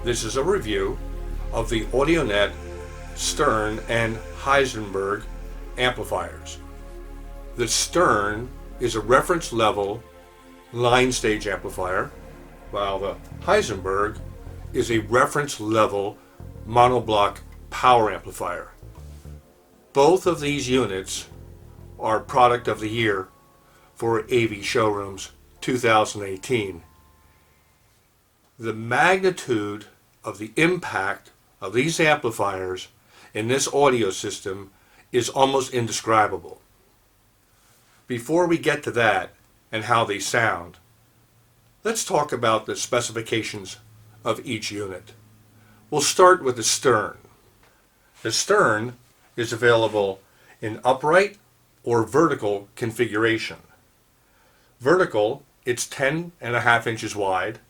This is a review of the Audionet Stern and Heisenberg amplifiers. The Stern is a reference level line stage amplifier, while the Heisenberg is a reference level monoblock power amplifier. Both of these units are product of the year for AVShowrooms 2018. The magnitude of the impact of these amplifiers in this audio system is almost indescribable. Before we get to that and how they sound, let's talk about the specifications of each unit. We'll start with the Stern. The Stern is available in upright or vertical configuration. Vertical, it's 10.5 inches wide,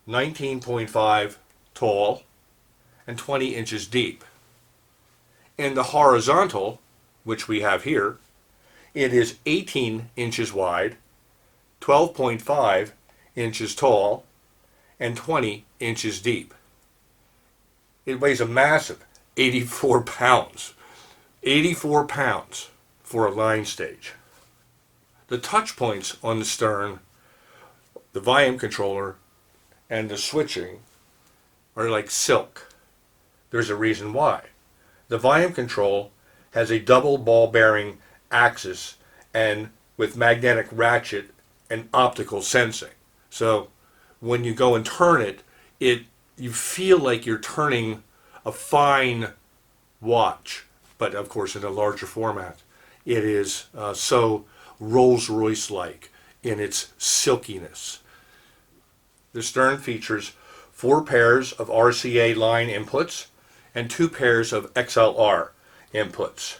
19.5 tall, and 20 inches deep. In the horizontal, which we have here, it is 18 inches wide, 12.5 inches tall, and 20 inches deep. It weighs a massive 84 pounds. 84 pounds for a line stage. The touch points on the Stern, the volume controller, and the switching are like silk. There's a reason why. The volume control has a double ball bearing axis and with magnetic ratchet and optical sensing. So when you go and turn it, you feel like you're turning a fine watch, but of course in a larger format. It is so Rolls-Royce-like in its silkiness. The Stern features 4 pairs of RCA line inputs and 2 pairs of XLR inputs.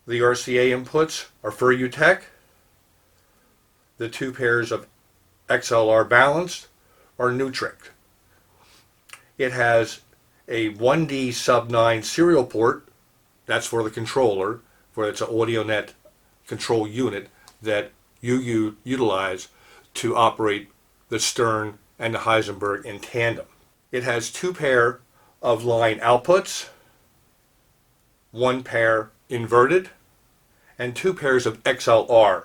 The RCA inputs are for UTEC. The 2 pairs of XLR balanced are Nutric. It has a 1D sub 9 serial port. That's for the controller, for it's an Audionet control unit that you utilize to operate the Stern and the Heisenberg in tandem. It has 2 pair of line outputs, 1 pair inverted, and 2 pairs of XLR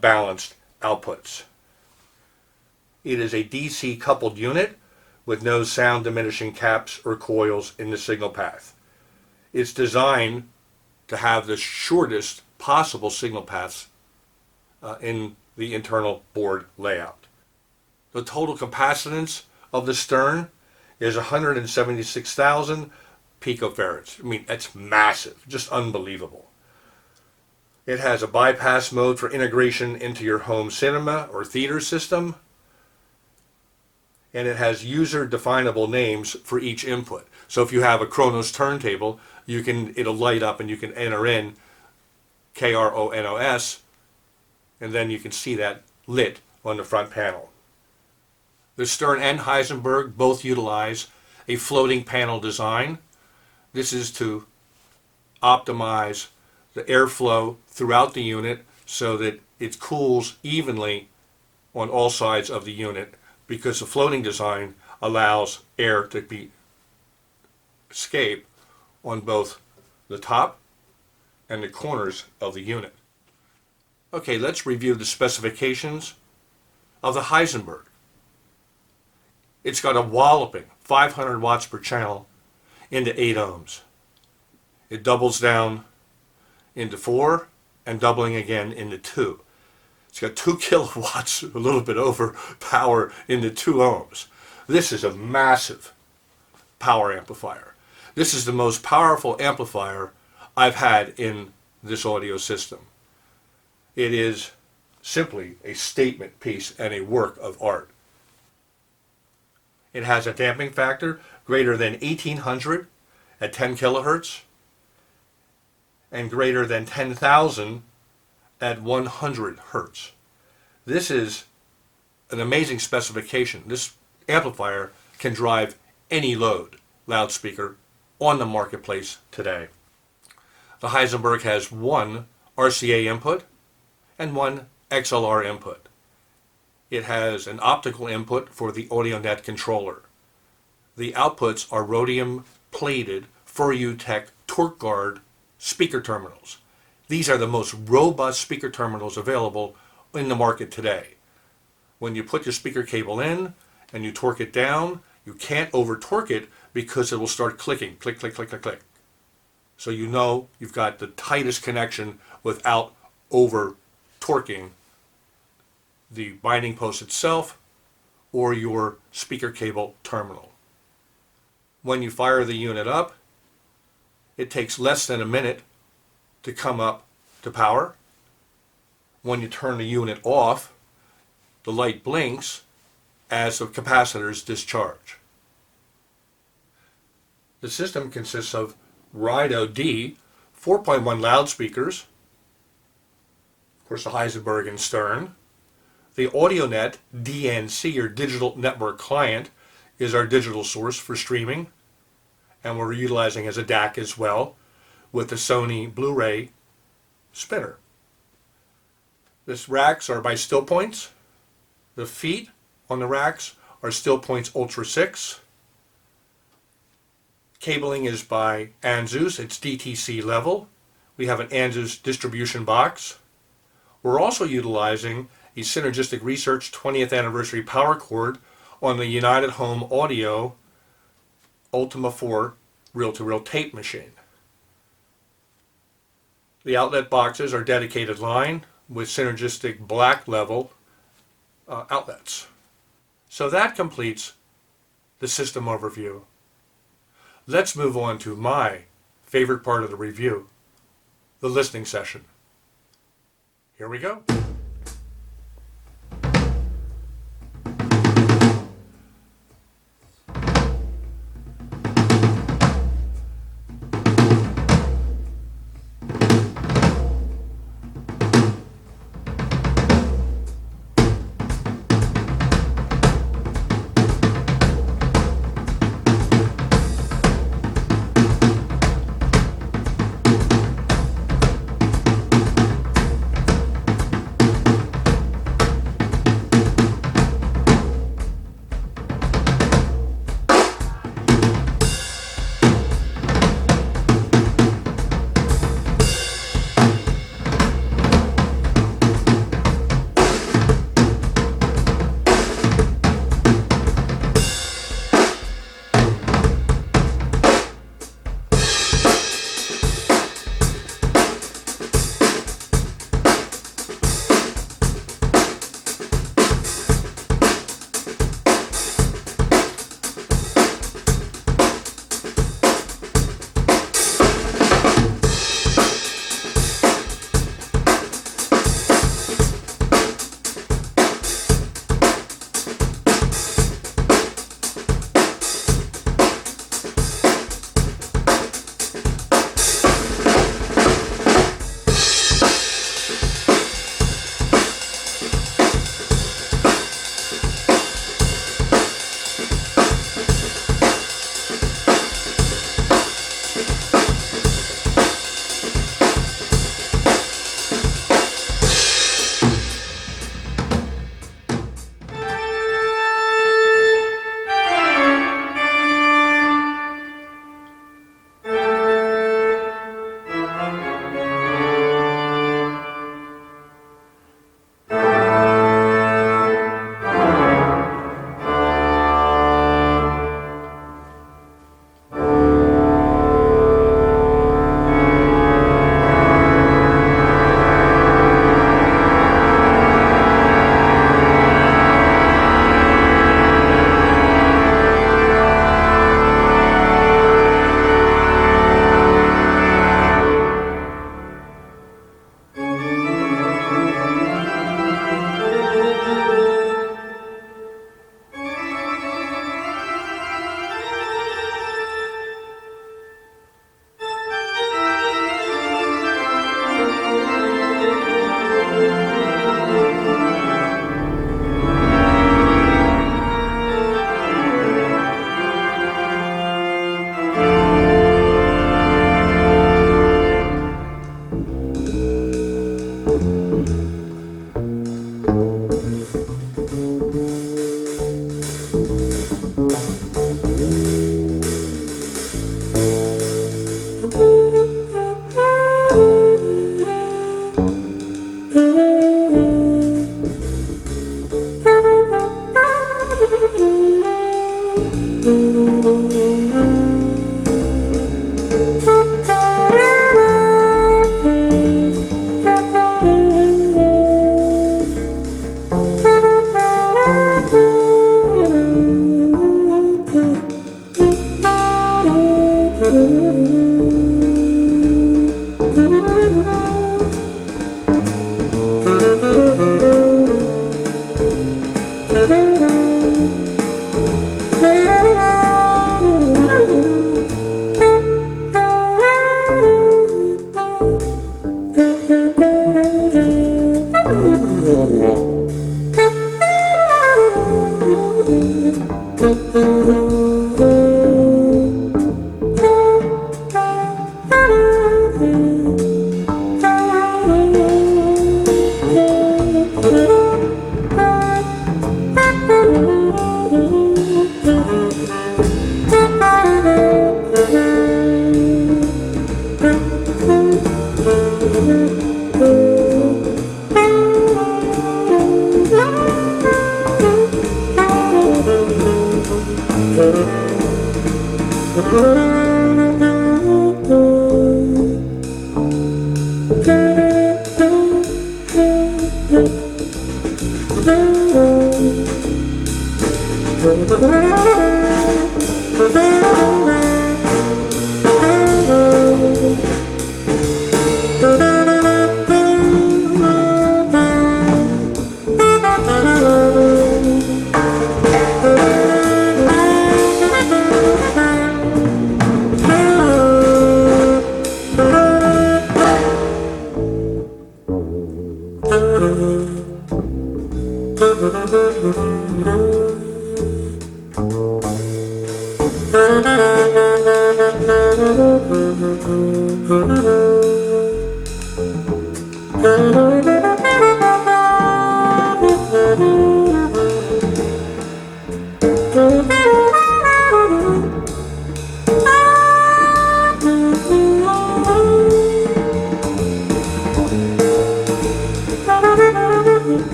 balanced outputs. It is a DC coupled unit with no sound diminishing caps or coils in the signal path. It's designed to have the shortest possible signal paths in the internal board layout. The total capacitance of the Stern is 176,000 picofarads. I mean, that's massive, just unbelievable. It has a bypass mode for integration into your home cinema or theater system. And it has user-definable names for each input. So if you have a Kronos turntable, it'll light up and you can enter in KRONOS, and then you can see that lit on the front panel. The Stern and Heisenberg both utilize a floating panel design. This is to optimize the airflow throughout the unit so that it cools evenly on all sides of the unit, because the floating design allows air to escape on both the top and the corners of the unit. Okay, let's review the specifications of the Heisenberg. It's got a walloping 500 watts per channel into 8 ohms. It doubles down into 4 and doubling again into 2. It's got 2 kilowatts, a little bit over power into 2 ohms. This is a massive power amplifier. This is the most powerful amplifier I've had in this audio system. It is simply a statement piece and a work of art. It has a damping factor greater than 1800 at 10 kilohertz and greater than 10,000 at 100 hertz. This is an amazing specification. This amplifier can drive any load loudspeaker on the marketplace today. The Heisenberg has 1 RCA input and 1 XLR input. it has an optical input for the Audionet controller. The outputs are rhodium plated FurUtech torque guard speaker terminals. These are the most robust speaker terminals available in the market today. When you put your speaker cable in and you torque it down, you can't over torque it because it will start clicking, click, click, click, click, click. So you know you've got the tightest connection without over torquing the binding post itself or your speaker cable terminal. When you fire the unit up, it takes less than a minute to come up to power. When you turn the unit off, the light blinks as the capacitors discharge. The system consists of Rido D 4.1 loudspeakers, of course the Heisenberg and Stern. The Audionet DNC, or Digital Network Client, is our digital source for streaming, and we're utilizing as a DAC as well with the Sony Blu-ray spinner. The racks are by Still Points. The feet on the racks are Still Points Ultra 6. Cabling is by Anzus, it's DTC level. We have an Anzus distribution box. We're also utilizing a Synergistic Research 20th anniversary power cord on the United Home Audio Ultima 4 reel-to-reel tape machine. The outlet boxes are dedicated line with Synergistic black level outlets. So that completes the system overview. Let's move on to my favorite part of the review, the listening session. Here we go.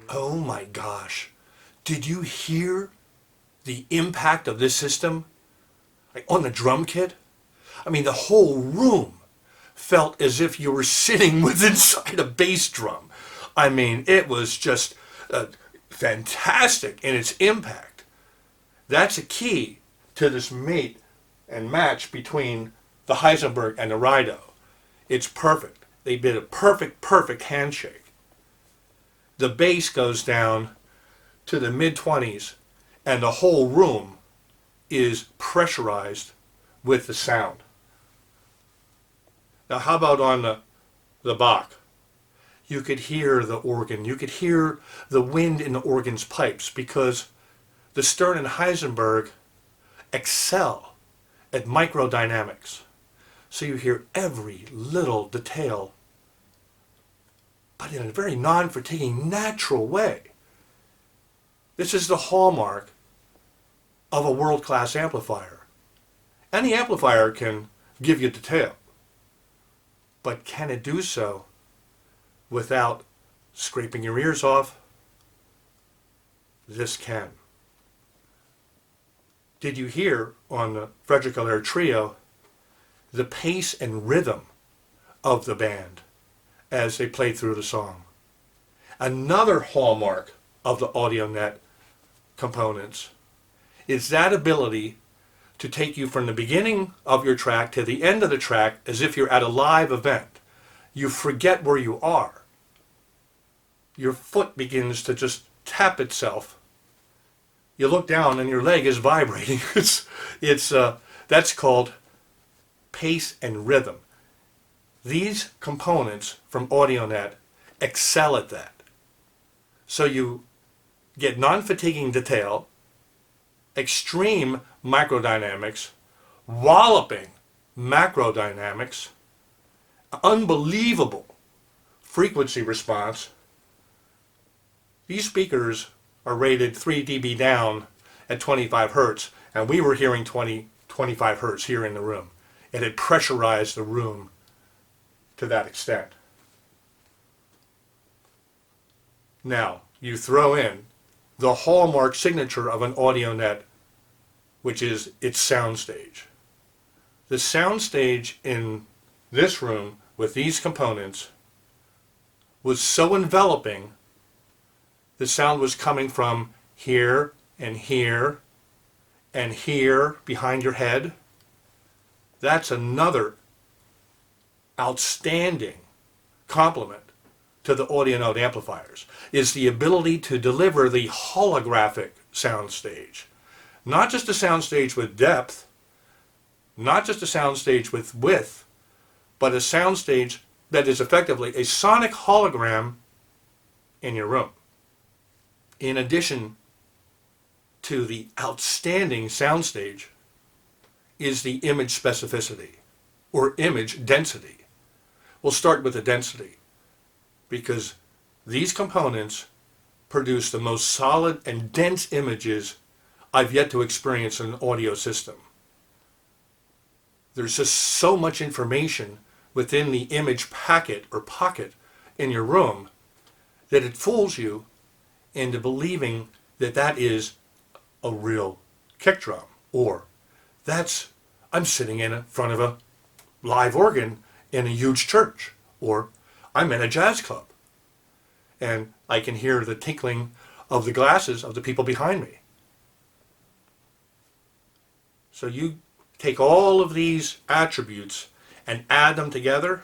Oh my gosh. Did you hear the impact of this system? Like on the drum kit? I mean, the whole room felt as if you were sitting within inside a bass drum. I mean, it was just fantastic in its impact. That's a key to this mate and match between the Heisenberg and the Rido. It's perfect. They did a perfect handshake. The bass goes down to the mid-20s and the whole room is pressurized with the sound. Now how about on the Bach? You could hear the organ, you could hear the wind in the organ's pipes because the Stern and Heisenberg excel at microdynamics. So you hear every little detail, but in a very non-fatiguing, natural way. This is the hallmark of a world-class amplifier. Any amplifier can give you detail, but can it do so without scraping your ears off? This can. Did you hear on the Frederick Allaire Trio the pace and rhythm of the band as they played through the song? Another hallmark of the Audionet components is that ability to take you from the beginning of your track to the end of the track as if you're at a live event. You forget where you are. Your foot begins to just tap itself. You look down and your leg is vibrating. That's called pace and rhythm. These components from Audionet excel at that. So you get non-fatiguing detail, extreme microdynamics, walloping macrodynamics, unbelievable frequency response. These speakers are rated 3 dB down at 25 hertz, and we were hearing 25 hertz here in the room. It had pressurized the room to that extent. Now, you throw in the hallmark signature of an Audionet, which is its soundstage. The soundstage in this room with these components was so enveloping, the sound was coming from here and here and here behind your head. That's another outstanding compliment to the Audionet amplifiers, is the ability to deliver the holographic soundstage. Not just a soundstage with depth, not just a soundstage with width, but a soundstage that is effectively a sonic hologram in your room. In addition to the outstanding soundstage is the image specificity or image density. We'll start with the density, because these components produce the most solid and dense images I've yet to experience in an audio system. There's just so much information within the image packet or pocket in your room that it fools you into believing that that is a real kick drum, or I'm sitting in front of a live organ in a huge church, or I'm in a jazz club and I can hear the tinkling of the glasses of the people behind me. So you take all of these attributes and add them together,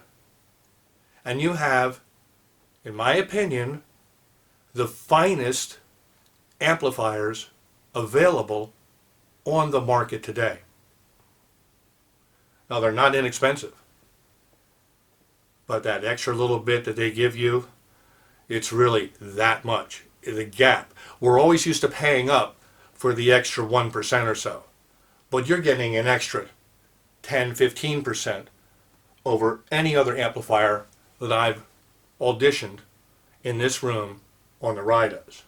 and you have, in my opinion, the finest amplifiers available on the market today. Now, they're not inexpensive, but that extra little bit that they give you, it's really that much. The gap. We're always used to paying up for the extra 1% or so, but you're getting an extra 10, 15% over any other amplifier that I've auditioned in this room on the Rydas.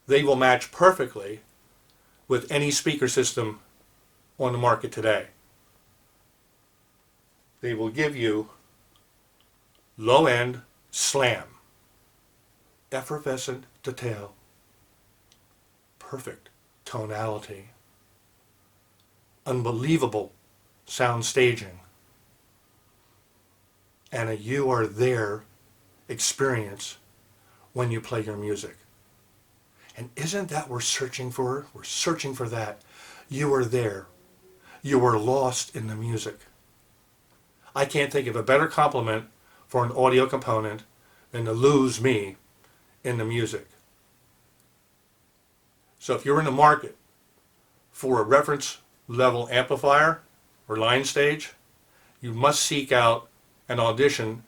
They will match perfectly with any speaker system on the market today. They will give you low-end slam, effervescent detail, perfect tonality, unbelievable sound staging, and a you are there experience when you play your music. And isn't that what we're searching for? We're searching for that. You are there. You are lost in the music. I can't think of a better compliment for an audio component than to lose me in the music. So if you're in the market for a reference level amplifier or line stage, you must seek out and audition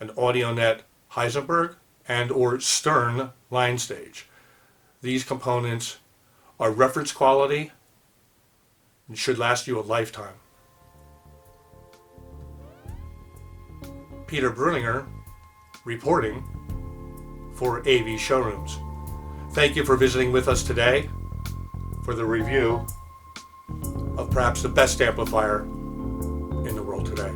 an Audionet Heisenberg and or Stern line stage. These components are reference quality and should last you a lifetime. Peter Bruninger reporting for AV Showrooms. Thank you for visiting with us today for the review of perhaps the best amplifier in the world today.